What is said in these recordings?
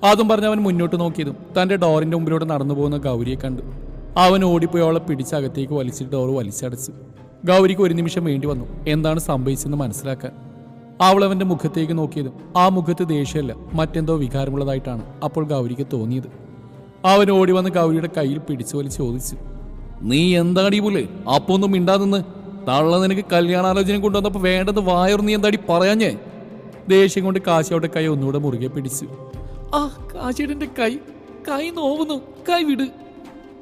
അതും പറഞ്ഞ് അവൻ മുന്നോട്ട് നോക്കിയതും തൻ്റെ ഡോറിൻ്റെ മുമ്പിലൂടെ നടന്നു പോകുന്ന ഗൗരിയെ കണ്ടു. അവൻ ഓടിപ്പോയി അവളെ പിടിച്ചകത്തേക്ക് വലിച്ചിട്ട് ഡോർ വലിച്ചടച്ചു. ഗൗരിക്ക് ഒരു നിമിഷം വേണ്ടി വന്നു എന്താണ് സംഭവിച്ചതെന്ന് മനസ്സിലാക്കാൻ. അവൾ അവൻ്റെ മുഖത്തേക്ക് നോക്കിയതും ആ മുഖത്ത് ദേഷ്യമല്ല മറ്റെന്തോ വികാരമുള്ളതായിട്ടാണ് അപ്പോൾ ഗൗരിക്ക് തോന്നിയത്. അവൻ ഓടി വന്ന് ഗൗരിയുടെ കയ്യിൽ പിടിച്ചു വലിച്ച് ചോദിച്ചു, നീ എന്താടി പോലെ അപ്പൊ ഒന്നും മിണ്ടാതെന്ന്? തള്ള നിനക്ക് കല്യാണാലോചന കൊണ്ടുവന്നപ്പോൾ വേണ്ടത് വായർ നീ എന്താടി പറയാഞ്ഞേ? ദേഷ്യം കൊണ്ട് കാശിയുടെ കൈ ഒന്നുകൂടെ മുറുകെ പിടിച്ചു. ആ കാശിയുടെ കൈ നോവുന്നു, കൈ വിട്,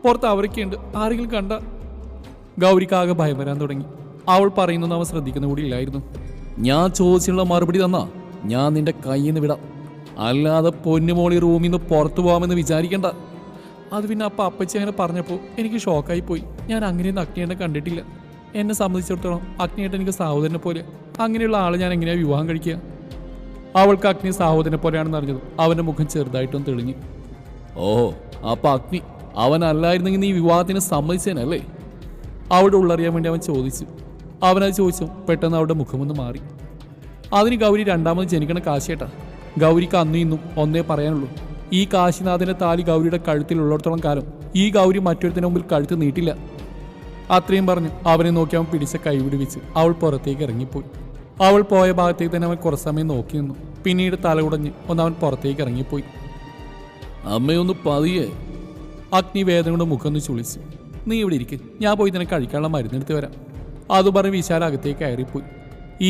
പുറത്ത് അവരൊക്കെയുണ്ട്, ആരെങ്കിലും കണ്ട. ഗൗരിക്കാകെ ഭയം വരാൻ തുടങ്ങി. അവൾ പറയുന്നൊന്നും അവൻ ശ്രദ്ധിക്കുന്ന കൂടി ഇല്ലായിരുന്നു. ഞാൻ ചോദിച്ചുള്ള മറുപടി തന്നാ ഞാൻ നിന്റെ കയ്യിൽ നിന്ന് വിടാം, അല്ലാതെ പൊന്നുമോളി റൂമിൽ നിന്ന് പുറത്തു പോകാമെന്ന് വിചാരിക്കണ്ട. അത് പിന്നെ അപ്പച്ചി അങ്ങനെ പറഞ്ഞപ്പോൾ എനിക്ക് ഷോക്കായി പോയി. ഞാൻ അങ്ങനെയൊന്നും അഗ്നിയേട്ടനെ കണ്ടിട്ടില്ല. എന്നെ സംബന്ധിച്ചിടത്തോളം അഗ്നിയേട്ടൻ എനിക്ക് സഹോദരനെ പോലെ. അങ്ങനെയുള്ള ആളെ ഞാൻ എങ്ങനെയാണ് വിവാഹം കഴിക്കുക? അവൾക്ക് അഗ്നി സഹോദരനെ പോലെയാണെന്ന് അറിഞ്ഞത് അവൻ്റെ മുഖം ചെറുതായിട്ടും തെളിഞ്ഞു. ഓഹോ, അപ്പൊ അഗ്നി അവനല്ലായിരുന്നെങ്കിൽ നീ വിവാഹത്തിന് സമ്മതിച്ചേനല്ലേ? അവിടെ ഉള്ളറിയാൻ വേണ്ടി അവൻ ചോദിച്ചു. അവനത് ചോദിച്ചു പെട്ടെന്ന് അവളുടെ മുഖമൊന്ന് മാറി. അതിന് ഗൗരി രണ്ടാമത് ജനിക്കണ കാശിയേട്ടാ. ഗൗരിക്ക് അന്നും ഇന്നും ഒന്നേ പറയാനുള്ളൂ, ഈ കാശിനാഥന്റെ താലി ഗൗരിയുടെ കഴുത്തിലുള്ളിടത്തോളം കാലം ഈ ഗൗരി മറ്റൊരുത്തിന് മുമ്പിൽ കഴുത്ത് നീട്ടില്ല. അത്രയും പറഞ്ഞ് അവനെ നോക്കി അവൻ പിടിച്ച കൈ വിടുവിച്ച് അവൾ പുറത്തേക്ക് ഇറങ്ങിപ്പോയി. അവൾ പോയ ഭാഗത്തേക്ക് തന്നെ അവൻ കുറച്ച് സമയം നോക്കി നിന്നു. പിന്നീട് തലകുടഞ്ഞ് അവൻ പുറത്തേക്ക് ഇറങ്ങിപ്പോയി. അമ്മയൊന്ന് പതിയെ. അഗ്നി വേദന കൊണ്ട് മുഖം ഒന്ന് ചുളിച്ചു. നീ ഇവിടെ ഇരിക്ക്, ഞാൻ പോയി തന്നെ കഴിക്കാനുള്ള മരുന്നെടുത്ത് വരാം. അത് പറഞ്ഞ് വിശാല അകത്തേക്ക് കയറിപ്പോയി.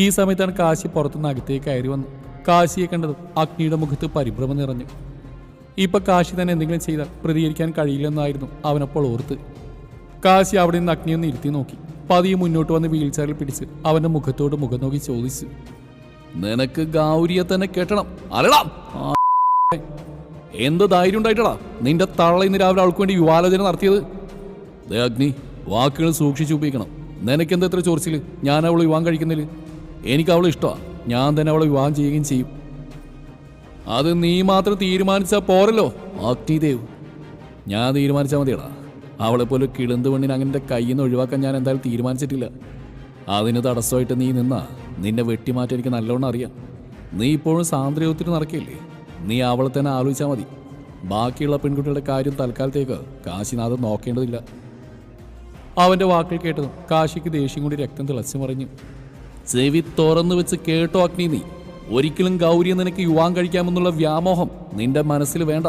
ഈ സമയത്താണ് കാശി പുറത്തുനിന്ന് അകത്തേക്ക് കയറി വന്നു. കാശിയെ കണ്ടതും അഗ്നിയുടെ മുഖത്ത് പരിഭ്രമം നിറഞ്ഞു. ഇപ്പൊ കാശി തന്നെ എന്തെങ്കിലും ചെയ്താൽ പ്രതികരിക്കാൻ കഴിയില്ലെന്നായിരുന്നു അവനപ്പോൾ ഓർത്ത്. കാശി അവിടെ നിന്ന് അഗ്നിയൊന്ന് ഇരുത്തി നോക്കി. പതിയെ മുന്നോട്ട് വന്ന് വീൽ ചെയറിൽ പിടിച്ച് അവന്റെ മുഖത്തോട് മുഖം നോക്കി ചോദിച്ചു, നിനക്ക് ഗൗരിയെ തന്നെ കെട്ടണം അല്ലടാ? എന്ത് ധൈര്യം ഉണ്ടായിട്ടടാ നിന്റെ തള്ള ഇന്ന് രാവിലെ അവൾക്ക് വേണ്ടി വിവാഹാലോചന നടത്തിയത്? ദേ അഗ്നി, വാക്കുകൾ സൂക്ഷിച്ചു ഉപയോഗിക്കണം. നിനക്കെന്താ എത്ര ചോദിച്ചില്ല ഞാൻ അവളെ വിവാഹം കഴിക്കുന്നില്ല? എനിക്ക് അവളെ ഇഷ്ടമാണ്, ഞാൻ തന്നെ അവളെ വിവാഹം ചെയ്യുകയും ചെയ്യും. അത് നീ മാത്രം തീരുമാനിച്ചാൽ പോരല്ലോ അഗ്നിദേവ്. ഞാൻ തീരുമാനിച്ചാൽ മതിയടാ. അവളെപ്പോലെ കിളുന്ത് പെണ്ണിന് അങ്ങനെ കയ്യിൽ നിന്ന് ഒഴിവാക്കാൻ ഞാൻ എന്തായാലും തീരുമാനിച്ചിട്ടില്ല. അതിന് തടസ്സമായിട്ട് നീ നിന്നാ നിന്നെ വെട്ടിമാറ്റാൻ എനിക്ക് നല്ലോണം അറിയാം. നീ ഇപ്പോഴും സാന്ദ്രയോത്തിന് നടക്കില്ലേ? നീ അവളെ തന്നെ ആലോചിച്ചാൽ മതി. ബാക്കിയുള്ള പെൺകുട്ടികളുടെ കാര്യം തൽക്കാലത്തേക്ക് കാശിനാഥൻ നോക്കേണ്ടതില്ല. അവൻ്റെ വാക്കുകൾ കേട്ടതും കാശിക്ക് ദേഷ്യം കൊണ്ട് രക്തം തിളച്ചു മറിഞ്ഞു. ചെവി തുറന്നു വെച്ച് കേട്ടോ അഗ്നി, നീ ഒരിക്കലും ഗൗരിയെ നിനക്ക് വിവാഹം കഴിക്കാമെന്നുള്ള വ്യാമോഹം നിന്റെ മനസ്സിൽ വേണ്ട.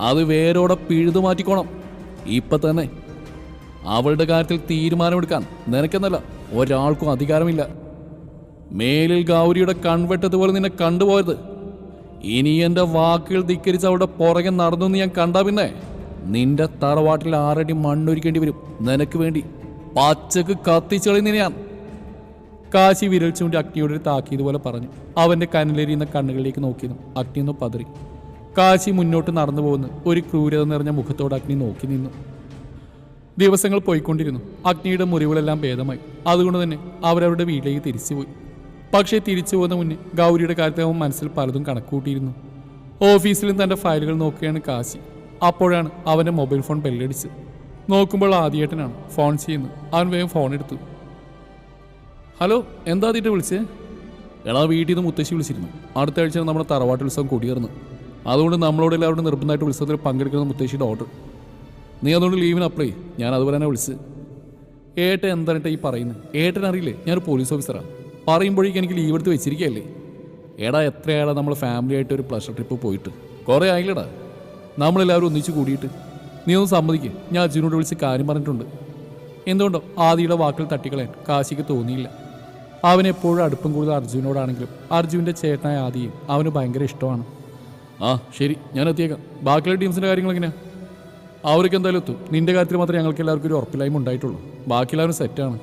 അത് വേരോടെ പിഴുതു മാറ്റിക്കോണം ഇപ്പൊ തന്നെ. അവളുടെ കാര്യത്തിൽ തീരുമാനമെടുക്കാൻ നിനക്കെന്നല്ല ഒരാൾക്കും അധികാരമില്ല. മേലിൽ ഗൗരിയുടെ കൺവെട്ടതുപോലെ നിന്നെ കണ്ടുപോയത്. ഇനി എൻ്റെ വാക്കുകൾ ധിക്കരിച്ച് അവളുടെ പുറകെ നടന്നു ഞാൻ കണ്ടാ പിന്നെ നിന്റെ തറവാട്ടിൽ 6 അടി മണ്ണൊരിക്കേണ്ടി വരും. നിനക്ക് വേണ്ടി പച്ചക്ക് കത്തിച്ചെളിന്ന് ഞാൻ. കാശി വിരൽ ചൂണ്ടി അഗ്നിയോട് ഒരു താക്കീതുപോലെ പറഞ്ഞു. അവൻ്റെ കനലെരിയുന്ന കണ്ണുകളിലേക്ക് നോക്കിയതും അഗ്നി ഒന്ന് പതറി. കാശി മുന്നോട്ട് നടന്നു പോകുന്ന ഒരു ക്രൂരത നിറഞ്ഞ മുഖത്തോട് അഗ്നി നോക്കി നിന്നു. ദിവസങ്ങൾ പോയിക്കൊണ്ടിരുന്നു. അഗ്നിയുടെ മുറിവുകളെല്ലാം ഭേദമായി. അതുകൊണ്ട് തന്നെ അവരവരുടെ വീട്ടിലേക്ക് തിരിച്ചുപോയി. പക്ഷേ തിരിച്ചു പോകുന്ന മുന്നേ ഗൗരിയുടെ കാര്യത്തിൽ അവൻ മനസ്സിൽ പലതും കണക്കൂട്ടിയിരുന്നു. ഓഫീസിലും തൻ്റെ ഫയലുകൾ നോക്കുകയാണ് കാശി. അപ്പോഴാണ് അവൻ്റെ മൊബൈൽ ഫോൺ ബെല്ലടിച്ച്. നോക്കുമ്പോൾ ആദ്യേട്ടനാണ് ഫോൺ ചെയ്യുന്നത്. അവൻ വേഗം ഫോൺ എടുത്തു. ഹലോ, എന്താ അതിട്ട് വിളിച്ചേ? എടാ, വീട്ടിൽ നിന്ന് മുത്തശ്ശി വിളിച്ചിരുന്നു. അടുത്ത ആഴ്ച നമ്മുടെ തറവാട്ട് ഉത്സവം കൊടിയേറുന്നു. അതുകൊണ്ട് നമ്മളോട് എല്ലാവരും നിർബന്ധമായിട്ട് ഉത്സവത്തിൽ പങ്കെടുക്കുന്ന മുത്തശ്ശിയുടെ ഓർഡർ. നീ അതുകൊണ്ട് ലീവിന് അപ്ലൈ. ഞാൻ അതുപോലെ തന്നെ വിളിച്ച്. ഏട്ടൻ എന്താണിട്ട് ഈ പറയുന്നത്? ഏട്ടൻ അറിയില്ലേ ഞാനൊരു പോലീസ് ഓഫീസറാണ്. പറയുമ്പോഴേക്കും എനിക്ക് ലീവ് എടുത്ത് വെച്ചിരിക്കുകയല്ലേ. എടാ, എത്രയാടാ നമ്മൾ ഫാമിലി ആയിട്ട് ഒരു പ്ലഷർ ട്രിപ്പ് പോയിട്ട്? കുറേ ആയില്ലടാ നമ്മളെല്ലാവരും ഒന്നിച്ച് കൂടിയിട്ട്. നീ ഒന്ന് സമ്മതിക്ക്. ഞാൻ അർജുനോട് വിളിച്ച് കാര്യം പറഞ്ഞിട്ടുണ്ട്. എന്തുകൊണ്ടോ ആദിയുടെ വാക്കുകൾ തട്ടിക്കളയാൻ കാശിക്ക് തോന്നിയില്ല. അവനെപ്പോഴും അടുപ്പം കൂടുതൽ അർജുനോടാണെങ്കിലും അർജുൻ്റെ ചേട്ടനായ ആദിയും അവന് ഭയങ്കര ഇഷ്ടമാണ്. ആ ശരി, ഞാൻ എത്തിയേക്കാം. ബാക്കിയുള്ള ടീംസിൻ്റെ കാര്യങ്ങൾ എങ്ങനെയാണ്? അവർക്ക് എന്തായാലും എത്തും. നിൻ്റെ കാര്യത്തിൽ മാത്രമേ ഞങ്ങൾക്ക് എല്ലാവർക്കും ഒരു ഉറപ്പില്ലായ്മ ഉണ്ടായിട്ടുള്ളൂ. ബാക്കി എല്ലാവരും സെറ്റാണ്.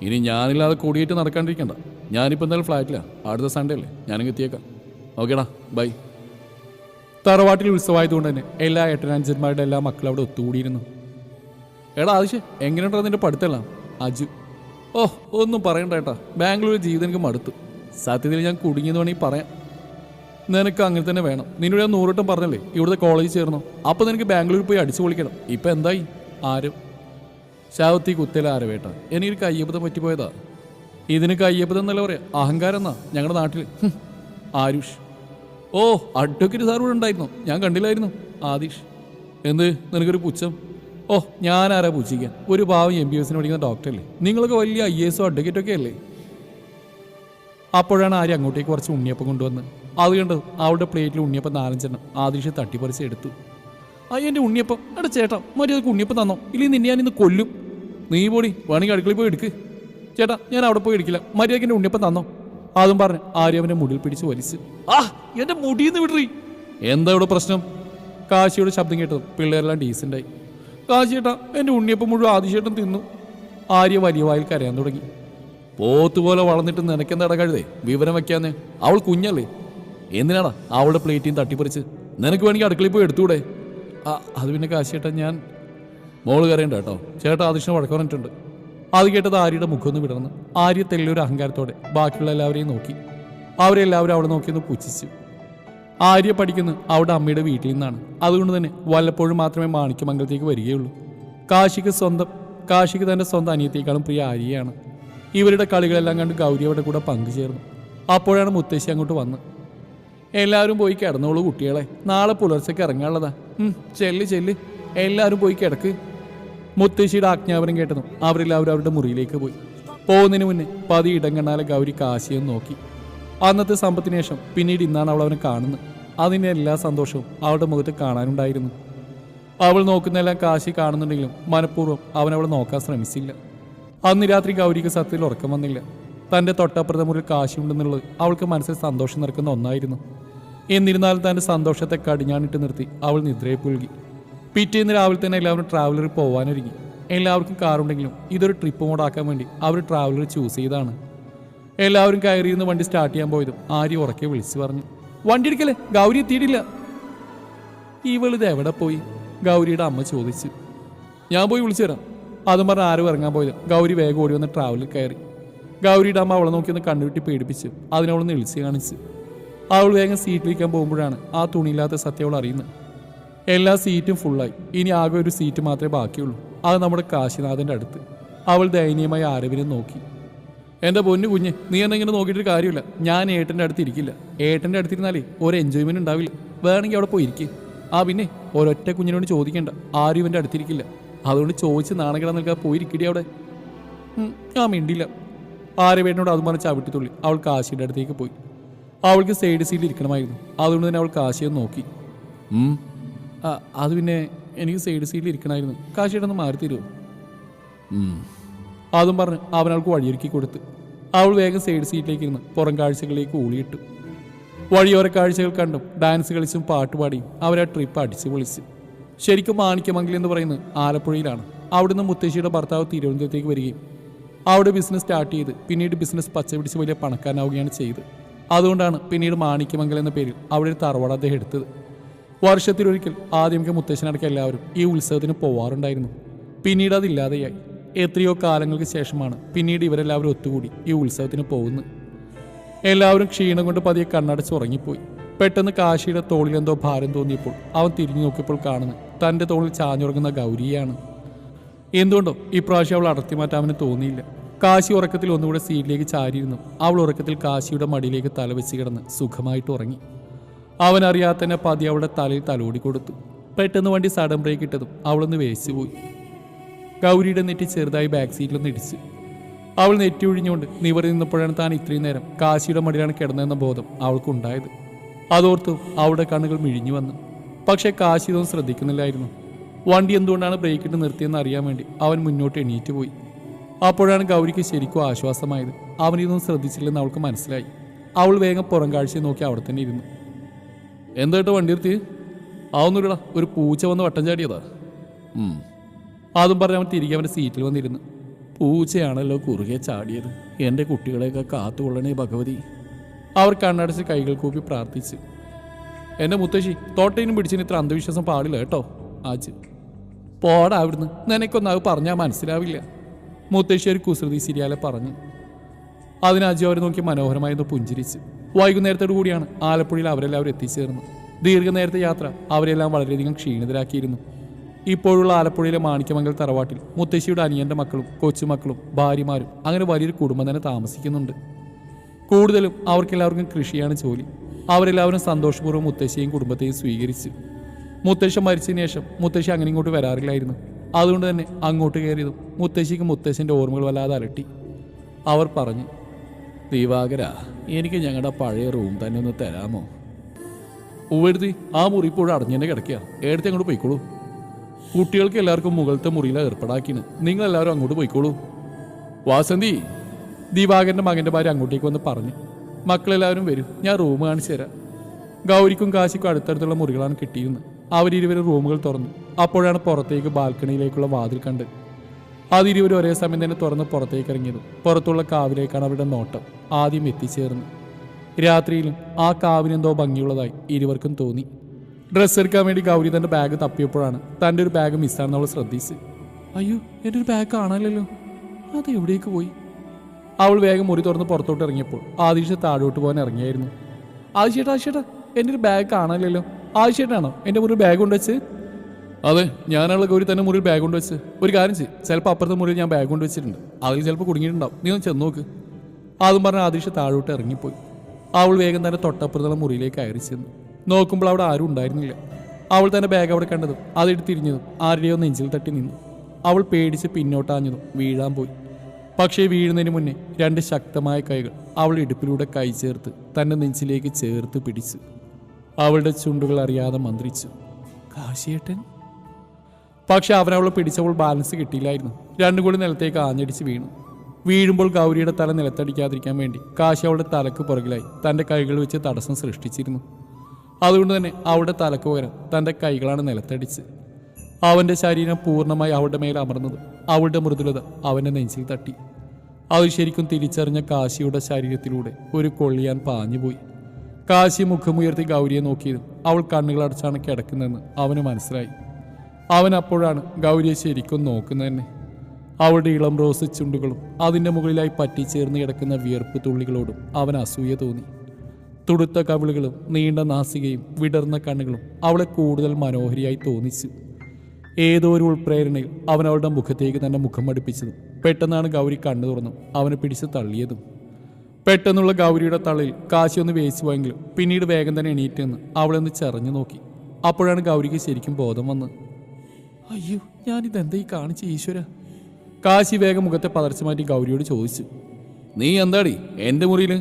ഇനി ഞാനില്ലാതെ കൂടിയിട്ട് നടക്കാണ്ടിരിക്കണ്ട. ഞാനിപ്പോൾ എന്തായാലും ഫ്ലാറ്റിലാണ്. അടുത്ത സൺഡേ അല്ലേ, ഞാനങ്ങ് എത്തിയേക്കാം. ഓക്കേടാ, ബൈ. തറവാട്ടിൽ ഉത്സവമായതുകൊണ്ട് തന്നെ എല്ലാ ഏട്ടനാഞ്ചന്മാരുടെ എല്ലാ മക്കളും അവിടെ ഒത്തുകൂടിയിരുന്നു. എടാ ആദിശേ, എങ്ങനെയുണ്ടോ നിൻ്റെ പഠിത്തമെല്ലാം? അജു: ഓ, ഒന്നും പറയണ്ട ഏട്ടാ, ബാംഗ്ലൂർ ജീവിതം എനിക്ക് മടുത്തു. സത്യത്തിൽ ഞാൻ കുടുങ്ങിയെന്ന് വേണമെങ്കിൽ പറയാം. നിനക്ക് അങ്ങനെ തന്നെ വേണം. നിന്നോട് ഞാൻ 100 വട്ടം പറഞ്ഞല്ലേ ഇവിടുത്തെ കോളേജിൽ ചേർന്നോ. അപ്പോൾ നിനക്ക് ബാംഗ്ലൂരിൽ പോയി അടിച്ചു പൊളിക്കണം. ഇപ്പം എന്തായി? ആരും ശാവത്തി കുത്തല ആരവേട്ട, എനിക്കൊരു കയ്യപ്പതം ഓ, അഡ്വക്കേറ്റ് സാർ ഇവിടെ ഉണ്ടായിരുന്നു, ഞാൻ കണ്ടില്ലായിരുന്നു. ആദിഷ്, എന്ത് നിനക്കൊരു പുച്ഛം? ഓ, ഞാനാരാ പുച്ഛിക്കാൻ? ഒരു പാവം MBBS പഠിക്കുന്ന ഡോക്ടറല്ലേ, നിങ്ങളൊക്കെ വലിയ IAS അഡ്വക്കേറ്റൊക്കെ അല്ലേ. അപ്പോഴാണ് ആര്യ അങ്ങോട്ടേക്ക് കുറച്ച് ഉണ്ണിയപ്പം കൊണ്ടുവന്ന്. അത് കണ്ട് അവളുടെ പ്ലേറ്റിൽ ഉണ്ണിയപ്പം 4-5 ആദിഷ് തട്ടിപ്പറിച്ച് എടുത്തു. അയ്യോ, എൻ്റെ ഉണ്ണിയപ്പം! എടാ ചേട്ടാ, മര്യാദക്ക് ഉണ്ണിയപ്പം തന്നോ, ഇല്ലെങ്കിൽ നിന്നെ ഞാനിന്ന് കൊല്ലും. നീ പോടി, വേണമെങ്കിൽ അടുക്കളയിൽ പോയി എടുക്ക്. ചേട്ടാ, ഞാൻ അവിടെ പോയി എടുക്കില്ല, മര്യാദക്ക് എൻ്റെ ഉണ്ണിയപ്പം തന്നോ. അതും പറഞ്ഞ് ആര്യ അവൻ്റെ മുടിയിൽ പിടിച്ച് വലിച്ച്. ആ, എൻ്റെ മുടിയെന്ന് വിടറി! എന്താ ഇവിടെ പ്രശ്നം? കാശിയുടെ ശബ്ദം കേട്ടതും പിള്ളേരെല്ലാം ഡീസൻ്റായി. കാശിയേട്ടാ, എൻ്റെ ഉണ്ണിയപ്പം മുഴുവൻ ആദിശേട്ടൻ തിന്നു. ആര്യ വലിയ വായിൽ കരയാൻ തുടങ്ങി. പോത്തുപോലെ വളർന്നിട്ട് നിനക്കെന്താ കഴുതേ വിവരം വെക്കാന്ന്? അവൾ കുഞ്ഞല്ലേ, എന്തിനാടാ അവളുടെ പ്ലേറ്റിയും തട്ടിപ്പറിച്ച്? നിനക്ക് വേണമെങ്കിൽ അടുക്കളയിൽ പോയി എടുത്തൂടെ? അത് പിന്നെ കാശിയേട്ടാ, ഞാൻ... മോള് കരയണ്ട കേട്ടോ, ചേട്ടാ ആദിഷിനെ വഴക്ക് പറഞ്ഞിട്ടുണ്ട്. അത് കേട്ടത് ആര്യയുടെ മുഖമൊന്ന് വിടർന്ന്. ആര്യ തെല്ലൊരു അഹങ്കാരത്തോടെ ബാക്കിയുള്ള എല്ലാവരെയും നോക്കി. അവരെല്ലാവരും അവളെ നോക്കിയൊന്ന് പുച്ഛിച്ചു. ആര്യ പഠിക്കുന്നത് അവളുടെ അമ്മയുടെ വീട്ടിൽ നിന്നാണ്. അതുകൊണ്ട് തന്നെ വല്ലപ്പോഴും മാത്രമേ മാണിക്യമംഗലത്തേക്ക് വരികയുള്ളൂ. കാശിക്ക് തൻ്റെ സ്വന്തം അനിയത്തേക്കാളും പ്രിയ ആര്യയാണ്. ഇവരുടെ കളികളെല്ലാം കണ്ട് ഗൗരി അവരുടെ കൂടെ പങ്കുചേർന്നു. അപ്പോഴാണ് മുത്തശ്ശി അങ്ങോട്ട് വന്ന്. എല്ലാവരും പോയി കിടന്നോളൂ കുട്ടികളെ, നാളെ പുലർച്ചയ്ക്ക് ഇറങ്ങാനുള്ളതാ. ചെല്ല്, എല്ലാവരും പോയി കിടക്ക്. മുത്തശ്ശിയുടെ ആജ്ഞാപനം കേട്ടതും അവരെല്ലാവരും അവരുടെ മുറിയിലേക്ക് പോയി. പോകുന്നതിന് മുന്നേ പതി ഇടങ്കണ്ണാലെ ഗൗരി കാശിയെ നോക്കി. അന്നത്തെ സമ്പത്തിന് ശേഷം പിന്നീട് ഇന്നാണ് അവൾ അവനെ കാണുന്നത്. അതിൻ്റെ എല്ലാ സന്തോഷവും അവളുടെ മുഖത്ത് കാണാനുണ്ടായിരുന്നു. അവൾ നോക്കുന്നതെല്ലാം കാശി കാണുന്നുണ്ടെങ്കിലും മനഃപൂർവ്വം അവൻ അവളെ നോക്കാൻ ശ്രമിച്ചില്ല. അന്ന് രാത്രി ഗൗരിക്ക് സത്യത്തിൽ ഉറക്കം വന്നില്ല. തൻ്റെ തൊട്ടപ്പുറത്തെ മുറിയിൽ കാശി ഉണ്ടെന്നുള്ളത് അവൾക്ക് മനസ്സിൽ സന്തോഷം നിറക്കുന്ന ഒന്നായിരുന്നു. എന്നിരുന്നാലും തൻ്റെ സന്തോഷത്തെ കടിഞ്ഞാണിട്ട് നിർത്തി അവൾ നിദ്രയെ പുൽകി. പിറ്റേന്ന് രാവിലെ തന്നെ എല്ലാവരും ട്രാവലറിൽ പോകാനൊരുങ്ങി. എല്ലാവർക്കും കാറുണ്ടെങ്കിലും ഇതൊരു ട്രിപ്പ് മോഡാക്കാൻ വേണ്ടി അവർ ട്രാവലർ ചൂസ് ചെയ്താണ്. എല്ലാവരും കയറിയിരുന്ന് വണ്ടി സ്റ്റാർട്ട് ചെയ്യാൻ പോയതും ആര്യ ഉറക്കെ വിളിച്ചു പറഞ്ഞു, വണ്ടി എടുക്കല്ലേ, ഗൗരി എത്തിയിട്ടില്ല. ഇവളിത് എവിടെ പോയി? ഗൗരിയുടെ അമ്മ ചോദിച്ചു. ഞാൻ പോയി വിളിച്ചു തരാം. അതും പറഞ്ഞ് ആരും ഇറങ്ങാൻ പോയത് ഗൗരി വേഗം ഓടി വന്ന് ട്രാവലിൽ കയറി. ഗൗരിയുടെ അമ്മ അവളെ നോക്കിയൊന്ന് കണ്ണുവിട്ടി പേടിപ്പിച്ചു. അതിനവളൊന്ന് ഇളിച്ച് കാണിച്ചു. അവൾ വേഗം സീറ്റിലിരിക്കാൻ പോകുമ്പോഴാണ് ആ തുണിയില്ലാത്ത സത്യം അവൾ അറിയുന്നത്. എല്ലാ സീറ്റും ഫുള്ളായി. ഇനി ആകെ ഒരു സീറ്റ് മാത്രമേ ബാക്കിയുള്ളൂ. അത് നമ്മുടെ കാശിനാഥൻ്റെ അടുത്ത്. അവൾ ദയനീയമായി ആരവിനെ നോക്കി. എൻ്റെ പൊന്നു കുഞ്ഞ്, നീ എന്നെങ്ങനെ നോക്കിയിട്ട് കാര്യമില്ല. ഞാൻ ഏട്ടൻ്റെ അടുത്ത് ഇരിക്കില്ല. ഏട്ടൻ്റെ അടുത്തിരുന്നാലേ ഒരു എൻജോയ്മെൻറ്റ് ഉണ്ടാവില്ല. വേണമെങ്കിൽ അവിടെ പോയി ഇരിക്കുക. പിന്നെ ഒരൊറ്റ കുഞ്ഞിനോട് ചോദിക്കേണ്ട, ആരും ഇവൻ്റെ അടുത്തിരിക്കില്ല. അതുകൊണ്ട് ചോദിച്ച് നാണകിടാൻ നിൽക്കാതെ പോയിരിക്കടി അവിടെ. മിണ്ടില്ല. ആര്യവേട്ടനോട് അതും പറഞ്ഞ് ചവിട്ടിത്തുള്ളി അവൾ കാശിയുടെ അടുത്തേക്ക് പോയി. അവൾക്ക് സൈഡ് സീറ്റിൽ ഇരിക്കണമായിരുന്നു. അതുകൊണ്ട് തന്നെ അവൾ കാശിയെ നോക്കി. അത് പിന്നെ എനിക്ക് സൈഡ് സീറ്റിൽ ഇരിക്കണമായിരുന്നു. കാശിയുടെ ഒന്ന് മാറി തരുമോ? അതും പറഞ്ഞ് അവനവൾക്ക് വഴിയൊരുക്കി കൊടുത്ത് അവൾ വേഗം സൈഡ് സീറ്റിലേക്ക് ഇരുന്ന് പുറം കാഴ്ചകളിലേക്ക് ഊളിയിട്ടു. വഴിയോര കാഴ്ചകൾ കണ്ടും ഡാൻസ് കളിച്ചും പാട്ടുപാടിയും അവരാ ട്രിപ്പ് അടിച്ചു പൊളിച്ച്. ശരിക്കും മാണിക്യമംഗലം എന്ന് പറയുന്നത് ആലപ്പുഴയിലാണ്. അവിടുന്ന് മുത്തശ്ശിയുടെ ഭർത്താവ് തിരുവനന്തപുരത്തേക്ക് വരികയും അവിടെ ബിസിനസ് സ്റ്റാർട്ട് ചെയ്ത് പിന്നീട് ബിസിനസ് പച്ചപിടിച്ച് വലിയ പണക്കാരനാവുകയാണ് ചെയ്തത്. അതുകൊണ്ടാണ് പിന്നീട് മാണിക്യമംഗലം എന്ന പേരിൽ അവിടെ ഒരു തറവാട് അദ്ദേഹം എടുത്തത്. വർഷത്തിലൊരിക്കൽ ആദ്യമൊക്കെ മുത്തശ്ശനടക്കം എല്ലാവരും ഈ ഉത്സവത്തിന് പോവാറുണ്ടായിരുന്നു. പിന്നീട് അതില്ലാതെയായി. എത്രയോ കാലങ്ങൾക്ക് ശേഷമാണ് പിന്നീട് ഇവരെല്ലാവരും ഒത്തുകൂടി ഈ ഉത്സവത്തിന് പോകുന്നത്. എല്ലാവരും ക്ഷീണം കൊണ്ട് പതിയെ കണ്ണടച്ച് ഉറങ്ങിപ്പോയി. പെട്ടെന്ന് കാശിയുടെ തോളിലെന്തോ ഭാരം തോന്നിയപ്പോൾ അവൻ തിരിഞ്ഞു നോക്കിയപ്പോൾ കാണുന്നത് തൻ്റെ തോളിൽ ചാഞ്ഞുറങ്ങുന്ന ഗൗരിയാണ്. എന്തുകൊണ്ടോ ഇപ്രാവശ്യം അവൾ അടർത്തി മാറ്റാൻ അവന് തോന്നിയില്ല. കാശി ഉറക്കത്തിൽ ഒന്നുകൂടെ സീറ്റിലേക്ക് ചാരിയിരുന്നു. അവൾ ഉറക്കത്തിൽ കാശിയുടെ മടിയിലേക്ക് തലവെച്ച് കിടന്ന് സുഖമായിട്ട് ഉറങ്ങി. അവനറിയാതെ തന്നെ പതി അവളുടെ തലയിൽ തലോടി കൊടുത്തു. പെട്ടെന്ന് വണ്ടി സഡൻ ബ്രേക്ക് ഇട്ടതും അവളൊന്ന് വേശിച്ചുപോയി. ഗൗരിയുടെ നെറ്റി ചെറുതായി ബാക്ക് സീറ്റിലൊന്ന് ഇടിച്ചു. അവൾ നെറ്റി ഒഴിഞ്ഞുകൊണ്ട് നിവറി നിന്നപ്പോഴാണ് താൻ ഇത്രയും നേരം കാശിയുടെ മടിയിലാണ് കിടന്നതെന്ന ബോധം അവൾക്കുണ്ടായത്. അതോർത്തു അവളുടെ കണ്ണുകൾ മിഴിഞ്ഞു വന്നു. പക്ഷേ കാശി ഇതൊന്നും ശ്രദ്ധിക്കുന്നില്ലായിരുന്നു. വണ്ടി എന്തുകൊണ്ടാണ് ബ്രേക്കിട്ട് നിർത്തിയെന്ന് അറിയാൻ വേണ്ടി അവൻ മുന്നോട്ട് എണീറ്റ് പോയി. അപ്പോഴാണ് ഗൗരിക്ക് ശരിക്കും ആശ്വാസമായത്. അവനിതൊന്നും ശ്രദ്ധിച്ചില്ലെന്ന് അവൾക്ക് മനസ്സിലായി. അവൾ വേഗം പുറം കാഴ്ചയെ നോക്കി അവിടെ തന്നെ ഇരുന്നു. എന്തായിട്ട് വണ്ടി നിർത്തി? അതൊന്നുമില്ലടാ, ഒരു പൂച്ച വന്ന് വട്ടം ചാടിയതാ. അതും പറഞ്ഞ് അവൻ തിരികെ അവൻ്റെ സീറ്റിൽ വന്നിരുന്നു. പൂച്ചയാണല്ലോ കുറുകെ ചാടിയത്. എൻ്റെ കുട്ടികളെയൊക്കെ കാത്തുകൊള്ളണേ ഭഗവതി. അവർ കണ്ണടച്ച് കൈകൾ കൂപ്പി പ്രാർത്ഥിച്ചു. എൻ്റെ മുത്തശ്ശി, തോട്ടയിനും പിടിച്ചിന് ഇത്ര അന്ധവിശ്വാസം പാടില്ല കേട്ടോ. ആജ് പോടാ അവിടുന്ന്, നിനക്കൊന്നും അത് പറഞ്ഞാൽ മനസ്സിലാവില്ല. മുത്തശ്ശി ഒരു കുസൃതി സിരിയാലെ പറഞ്ഞു. അതിന് അജു അവരെ നോക്കി മനോഹരമായിരുന്നു പുഞ്ചിരിച്ച്. വൈകുന്നേരത്തോടു കൂടിയാണ് ആലപ്പുഴയിൽ അവരെല്ലാവരും എത്തിച്ചേർന്നു. ദീർഘനേരത്തെ യാത്ര അവരെല്ലാം വളരെയധികം ക്ഷീണിതരാക്കിയിരുന്നു. ഇപ്പോഴുള്ള ആലപ്പുഴയിലെ മാണിക്യമംഗൽ തറവാട്ടിൽ മുത്തശ്ശിയുടെ അനിയൻ്റെ മക്കളും കൊച്ചുമക്കളും ഭാര്യമാരും അങ്ങനെ വലിയൊരു കുടുംബം തന്നെ താമസിക്കുന്നുണ്ട്. കൂടുതലും അവർക്കെല്ലാവർക്കും കൃഷിയാണ് ജോലി. അവരെല്ലാവരും സന്തോഷപൂർവ്വം മുത്തശ്ശിയെയും കുടുംബത്തെയും സ്വീകരിച്ചു. മുത്തശ്ശൻ മരിച്ചതിന് ശേഷം മുത്തശ്ശി അങ്ങനെ ഇങ്ങോട്ട് വരാറില്ലായിരുന്നു. അതുകൊണ്ട് തന്നെ അങ്ങോട്ട് കയറിയതും മുത്തശ്ശിക്ക് മുത്തശ്ശൻ്റെ ഓർമ്മകൾ വല്ലാതെ അലട്ടി. അവർ പറഞ്ഞു, ദിവാകര, എനിക്ക് ഞങ്ങളുടെ പഴയ റൂം തന്നെ ഒന്ന് തരാമോ? ഉവരുതി, ആ മുറി ഇപ്പോഴും അടഞ്ഞു തന്നെ കിടക്കുക. എടുത്ത് അങ്ങോട്ട് പോയിക്കോളൂ. കുട്ടികൾക്ക് എല്ലാവർക്കും മുകളിലത്തെ മുറിയിലാണ് ഏർപ്പാടാക്കിന്. നിങ്ങളെല്ലാവരും അങ്ങോട്ട് പോയിക്കോളൂ. വാസന്തി, ദിവാകരൻ്റെ മകൻ്റെ ഭാര്യ അങ്ങോട്ടേക്ക് വന്ന് പറഞ്ഞു. മക്കളെല്ലാവരും വരും, ഞാൻ റൂം കാണിച്ചു തരാം. ഗൗരിക്കും കാശിക്കും അടുത്തടുത്തുള്ള മുറികളാണ് കിട്ടിയിരുന്നത്. അവരിരുവരും റൂമുകൾ തുറന്നു. അപ്പോഴാണ് പുറത്തേക്ക് ബാൽക്കണിയിലേക്കുള്ള വാതിൽ കണ്ട്. അതിരുവരും ഒരേ സമയം തന്നെ തുറന്ന് പുറത്തേക്ക് ഇറങ്ങിയതും പുറത്തുള്ള കാവിലേക്കാണ് അവരുടെ നോട്ടം ആദ്യം എത്തിച്ചേർന്ന്. രാത്രിയിലും ആ കാവിനെന്തോ ഭംഗിയുള്ളതായി ഇരുവർക്കും തോന്നി. ഡ്രസ്സ് എടുക്കാൻ വേണ്ടി ഗൗരി തൻ്റെ ബാഗ് തപ്പിയപ്പോഴാണ് തൻ്റെ ഒരു ബാഗ് മിസ്സാണെന്ന് അവൾ ശ്രദ്ധിച്ച്. അയ്യോ, എൻ്റെ ഒരു ബാഗ് കാണാനല്ലോ, അത് എവിടേക്ക് പോയി? അവൾ വേഗം മുറി തുറന്ന് പുറത്തോട്ട് ഇറങ്ങിയപ്പോൾ ആദിഷ താഴോട്ട് പോകാൻ ഇറങ്ങിയായിരുന്നു. ആദിശേട്ടാ, എൻ്റെ ഒരു ബാഗ് കാണാനല്ലോ. ആദിശേട്ടാണോ എൻ്റെ മുറിയിൽ ബാഗ് കൊണ്ടുവച്ച്? അതെ, ഞാനുള്ള ഗൗരി തന്നെ മുറിയിൽ ബാഗ് കൊണ്ടുവച്ച്. ഒരു കാര്യം ചെയ്യും, ചിലപ്പോൾ അപ്പുറത്തെ മുറിയിൽ ഞാൻ ബാഗ് കൊണ്ടുവച്ചിട്ടുണ്ട്. അതിൽ ചിലപ്പോൾ കുടുങ്ങിയിട്ടുണ്ടാവും, നീ ഒന്ന് ചെന്ന് നോക്ക്. അതും പറഞ്ഞ് ആദിഷ താഴോട്ട് ഇറങ്ങിപ്പോയി. അവൾ വേഗം തന്നെ തൊട്ടപ്പുറത്തുള്ള മുറിയിലേക്ക് കയറി ചെന്നു. നോക്കുമ്പോൾ അവിടെ ആരും ഉണ്ടായിരുന്നില്ല. അവൾ തന്നെ ബാഗ് അവിടെ കണ്ടതും അതെടുത്തിരിഞ്ഞതും ആരുടെയോ നെഞ്ചിൽ തട്ടി നിന്നു. അവൾ പേടിച്ച് പിന്നോട്ടാഞ്ഞതും വീഴാൻ പോയി. പക്ഷേ വീഴുന്നതിന് മുന്നേ രണ്ട് ശക്തമായ കൈകൾ അവൾ ഇടുപ്പിലൂടെ കൈ ചേർത്ത് തൻ്റെ നെഞ്ചിലേക്ക് ചേർത്ത് പിടിച്ചു. അവളുടെ ചുണ്ടുകൾ അറിയാതെ മന്ത്രിച്ചു, കാശിയേട്ടൻ. പക്ഷെ അവനവളെ പിടിച്ചപ്പോൾ ബാലൻസ് കിട്ടിയില്ലായിരുന്നു. രണ്ടും കൂടി നിലത്തേക്ക് ആഞ്ഞടിച്ച് വീണു. വീഴുമ്പോൾ ഗൗരിയുടെ തല നിലത്തടിക്കാതിരിക്കാൻ വേണ്ടി കാശി അവളുടെ തലക്ക് പുറകിലായി തൻ്റെ കൈകൾ വെച്ച് തടസ്സം സൃഷ്ടിച്ചിരുന്നു. അതുകൊണ്ട് തന്നെ അവളുടെ തലക്ക് പകരം തൻ്റെ കൈകളാണ് നിലത്തടിച്ച്. അവൻ്റെ ശരീരം പൂർണ്ണമായി അവളുടെ മേൽ അമർന്നത് അവളുടെ മൃദുലത അവൻ്റെ നെഞ്ചിൽ തട്ടി. അത് ശരിക്കും തിരിച്ചറിഞ്ഞ കാശിയുടെ ശരീരത്തിലൂടെ ഒരു കൊള്ളിയാൻ പാഞ്ഞുപോയി. കാശി മുഖമുയർത്തി ഗൗരിയെ നോക്കിയതും അവൾ കണ്ണുകളടച്ചാണ് കിടക്കുന്നതെന്ന് അവന് മനസ്സിലായി. അവൻ അപ്പോഴാണ് ഗൗരിയെ ശരിക്കും നോക്കുന്നത് തന്നെ. അവളുടെ ഇളം റോസ് ചുണ്ടുകളും അതിൻ്റെ മുകളിലായി പറ്റിച്ചേർന്ന് കിടക്കുന്ന വിയർപ്പ് തുള്ളികളോടും അവൻ അസൂയ തോന്നി. തുടുത്ത കവിളുകളും നീണ്ട നാസികയും വിടർന്ന കണ്ണുകളും അവളെ കൂടുതൽ മനോഹരിയായി തോന്നിച്ചു. ഏതോ ഒരു ഉൾപ്രേരണയിൽ അവൻ അവളുടെ മുഖത്തേക്ക് തന്നെ മുഖം അടുപ്പിച്ചതും പെട്ടെന്നാണ് ഗൗരി കണ്ണു തുറന്നു അവനെ പിടിച്ച് തള്ളിയതും. പെട്ടെന്നുള്ള ഗൗരിയുടെ തള്ളയിൽ കാശി ഒന്ന് വേച്ചു പോയെങ്കിലും പിന്നീട് വേഗം തന്നെ എണീറ്റ് നിന്ന് അവളൊന്ന് ചെറഞ്ഞു നോക്കി. അപ്പോഴാണ് ഗൗരിക്ക് ശരിക്കും ബോധം വന്ന്. അയ്യോ, ഞാനിതെന്താ ഈ കാണിച്ച ഈശ്വര? കാശി വേഗം മുഖത്തെ പതർച്ച മാറ്റി ഗൗരിയോട് ചോദിച്ചു, നീ എന്താടി എൻ്റെ മുറിയിൽ?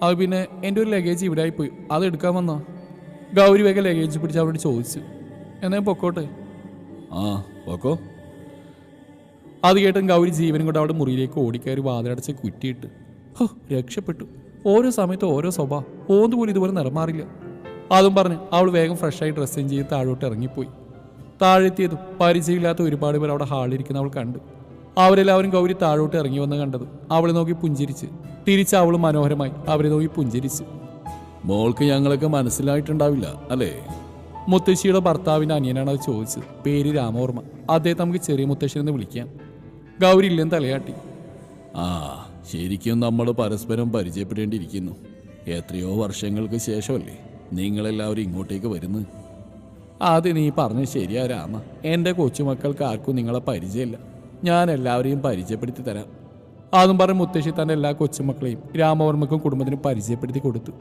അത് പിന്നെ എൻ്റെ ഒരു ലഗേജ് ഇവിടെ ആയിപ്പോയി, അത് എടുക്കാൻ വന്നാ? ഗൗരി വേഗം ലഗേജ് പിടിച്ച് അവരോട് ചോദിച്ചു. എന്നാ പൊക്കോട്ടെ? ആ പൊക്കോ. അത് കേട്ടും ഗൗരി ജീവനും കൊണ്ട് അവിടെ മുറിയിലേക്ക് ഓടിക്കയറി വാതിലടച്ച് കുറ്റിയിട്ട്. ഹോ, രക്ഷപ്പെട്ടു. ഓരോ സമയത്തും ഓരോ സ്വഭാവം, ഓന്തുപോലും ഇതുപോലെ നിറം മാറില്ല. അതും പറഞ്ഞ് അവൾ വേഗം ഫ്രഷായി ഡ്രസ്സ് ചേഞ്ച് ചെയ്ത് താഴോട്ട് ഇറങ്ങിപ്പോയി. താഴെത്തിയതും പരിചയമില്ലാത്ത ഒരുപാട് പേർ അവിടെ ഹാളിലിരിക്കുന്ന അവൾ കണ്ടു. അവരെല്ലാവരും ഗൗരി താഴോട്ട് ഇറങ്ങി വന്ന് കണ്ടത് അവളെ നോക്കി പുഞ്ചിരിച്ച് തിരിച്ച് അവൾ മനോഹരമായി അവരെ നോക്കി പുഞ്ചിരിച്ച്. മോൾക്ക് ഞങ്ങളൊക്കെ മനസ്സിലായിട്ടുണ്ടാവില്ല അല്ലേ? മുത്തശ്ശിയുടെ ഭർത്താവിൻ്റെ അനിയനാണ് അത് ചോദിച്ചത്. പേര് രാമവർമ്മ. അദ്ദേഹത്തെ നമുക്ക് ചെറിയ മുത്തശ്ശനെന്ന് വിളിക്കാം. ഗൗരി ഇല്ലെന്ന് തലയാട്ടി. ആ, ശരിക്കും നമ്മൾ പരസ്പരം പരിചയപ്പെടേണ്ടിയിരിക്കുന്നു. എത്രയോ വർഷങ്ങൾക്ക് ശേഷമല്ലേ നിങ്ങളെല്ലാവരും ഇങ്ങോട്ടേക്ക് വരുന്നത്? അത് നീ പറഞ്ഞത് ശരിയാ രാമ. എൻ്റെ കൊച്ചുമക്കൾക്ക് ആർക്കും നിങ്ങളെ പരിചയമില്ല. ഞാൻ എല്ലാവരെയും പരിചയപ്പെടുത്തി തരാം. അതും പറഞ്ഞ് മുത്തശ്ശി തൻ്റെ എല്ലാ കൊച്ചുമക്കളെയും രാമവർമ്മക്കും കുടുംബത്തിനും പരിചയപ്പെടുത്തി കൊടുത്തു.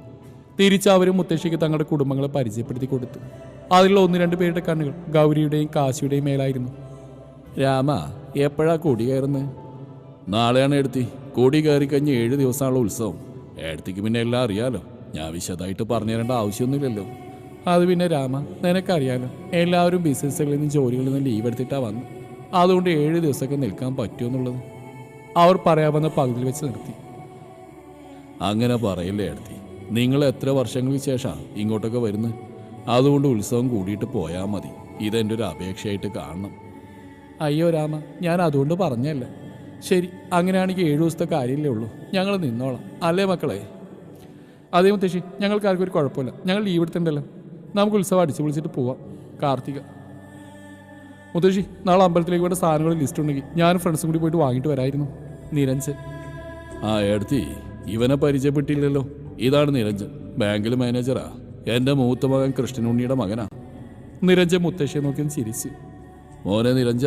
തിരിച്ച് അവരും മുത്തശ്ശിക്ക് തങ്ങളുടെ കുടുംബങ്ങളെ പരിചയപ്പെടുത്തി കൊടുത്തു. അതിലുള്ള 1-2 പേരുടെ കണ്ണുകൾ ഗൗരിയുടെയും കാശിയുടെയും മേലായിരുന്നു. രാമ, എപ്പോഴാ കൊടി കയറുന്നത്? നാളെയാണ് എടുത്തി. കൊടി കയറി കഴിഞ്ഞ് 7 ദിവസമുള്ള ഉത്സവം. എടുത്തിക്ക് പിന്നെ എല്ലാം അറിയാലോ, ഞാൻ വിശദമായിട്ട് പറഞ്ഞു തരേണ്ട ആവശ്യമൊന്നുമില്ലല്ലോ. അത് പിന്നെ രാമ, നിനക്കറിയാലോ, എല്ലാവരും ബിസിനസ്സുകളിൽ നിന്നും ജോലികളിൽ നിന്നും ലീവ് എടുത്തിട്ടാണ് വന്നത്. അതുകൊണ്ട് 7 ദിവസമൊക്കെ നിൽക്കാൻ പറ്റുമെന്നുള്ളത് അവർ പറയാമെന്ന് പകുതിയിൽ വെച്ച് നിർത്തി. അങ്ങനെ പറയില്ലേ എടുത്തി, നിങ്ങൾ എത്ര വർഷങ്ങൾക്ക് ശേഷമാണ് ഇങ്ങോട്ടൊക്കെ വരുന്നത്? അതുകൊണ്ട് ഉത്സവം കൂടിയിട്ട് പോയാൽ മതി. ഇതെൻ്റെ ഒരു അപേക്ഷയായിട്ട് കാണണം. അയ്യോ രാമ, ഞാൻ അതുകൊണ്ട് പറഞ്ഞല്ല. ശരി, അങ്ങനെയാണെങ്കിൽ 7 ദിവസത്തെ കാര്യമല്ലേ ഉള്ളൂ, ഞങ്ങൾ നിന്നോളാം അല്ലേ മക്കളെ? അതേ മുത്തശ്ശി, ഞങ്ങൾക്കാർക്കും ഒരു കുഴപ്പമില്ല. ഞങ്ങൾ ലീവ് എടുത്തിട്ടുണ്ടല്ലോ, നമുക്ക് ഉത്സവം അടിച്ചു വിളിച്ചിട്ട് പോവാം. കാർത്തിക, മുത്തശ്ശി, നാളെ അമ്പലത്തിലേക്ക് വേണ്ട സാധനങ്ങൾ ലിസ്റ്റ് ഉണ്ടെങ്കിൽ ഞാനും ഫ്രണ്ട്സും കൂടി പോയിട്ട് വാങ്ങിയിട്ട് വരായിരുന്നു. നിരഞ്ജൻ. ആ എടുത്തി, ഇവനെ പരിചയപ്പെട്ടില്ലല്ലോ. ഇതാണ് നിരഞ്ജൻ, ബാങ്കിൽ മാനേജറാ. എൻ്റെ മൂത്ത മകൻ കൃഷ്ണനുണ്ണിയുടെ മകനാ. നിരഞ്ജൻ മുത്തശ്ശിയെ നോക്കി ചിരിച്ചു. മോനെ നിരഞ്ജ,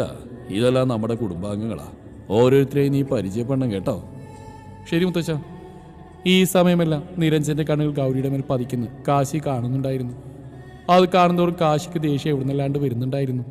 ഇതെല്ലാം നമ്മുടെ കുടുംബാംഗങ്ങളാ. ഓരോരുത്തരെയും നീ പരിചയപ്പെടണം കേട്ടോ. ശരി മുത്തശ്ശ. ഈ സമയമെല്ലാം നിരഞ്ജന്റെ കണ്ണുകൾ ഗൗരിയുടെ മേൽ പതിക്കുന്നു കാശി കാണുന്നുണ്ടായിരുന്നു. അത് കാണുന്നതോറും കാശിക്ക് ദേഷ്യം എവിടുന്നല്ലാണ്ട് വരുന്നുണ്ടായിരുന്നു.